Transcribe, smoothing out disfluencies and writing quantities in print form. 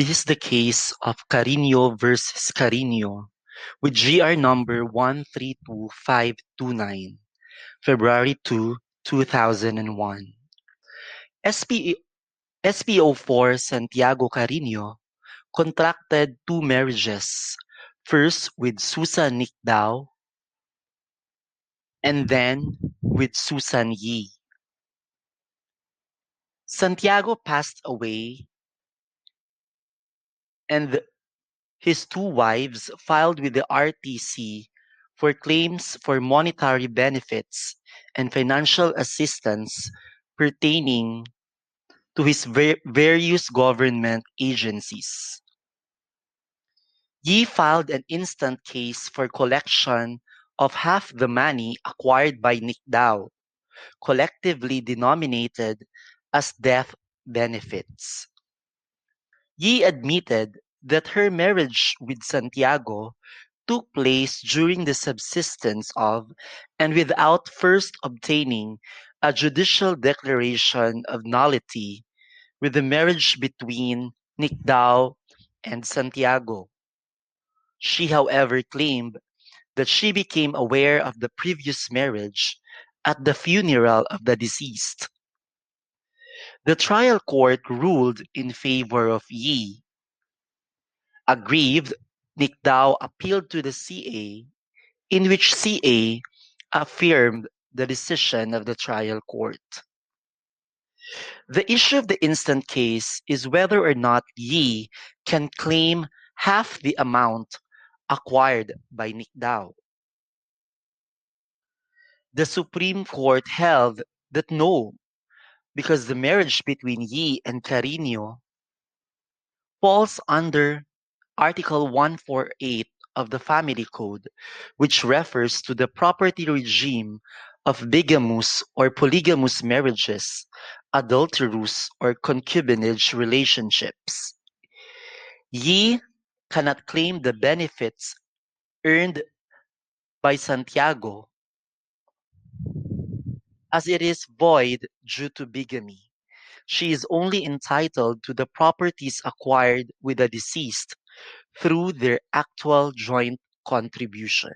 This is the case of Carino versus Carino with GR number 132529, February 2, 2001. SP, SPO4 Santiago Carino contracted two marriages, first with Susan Nicdao and then with Susan Yi. Santiago passed away and his two wives filed with the RTC for claims for monetary benefits and financial assistance pertaining to his various government agencies. Yi filed an instant case for collection of half the money acquired by Nicdao, collectively denominated as death benefits. Yi admitted that her marriage with Santiago took place during the subsistence of and without first obtaining a judicial declaration of nullity with the marriage between Nicdao and Santiago. She, however, claimed that she became aware of the previous marriage at the funeral of the deceased. The trial court ruled in favor of Yi. Aggrieved, Nicdao appealed to the CA, in which CA affirmed the decision of the trial court. The issue of the instant case is whether or not Yi can claim half the amount acquired by Nicdao. The Supreme Court held that no, because the marriage between Yi and Carino falls under Article 148 of the Family Code, which refers to the property regime of bigamous or polygamous marriages, adulterous or concubinage relationships. Yi cannot claim the benefits earned by Santiago as it is void due to bigamy. She is only entitled to the properties acquired with the deceased through their actual joint contribution.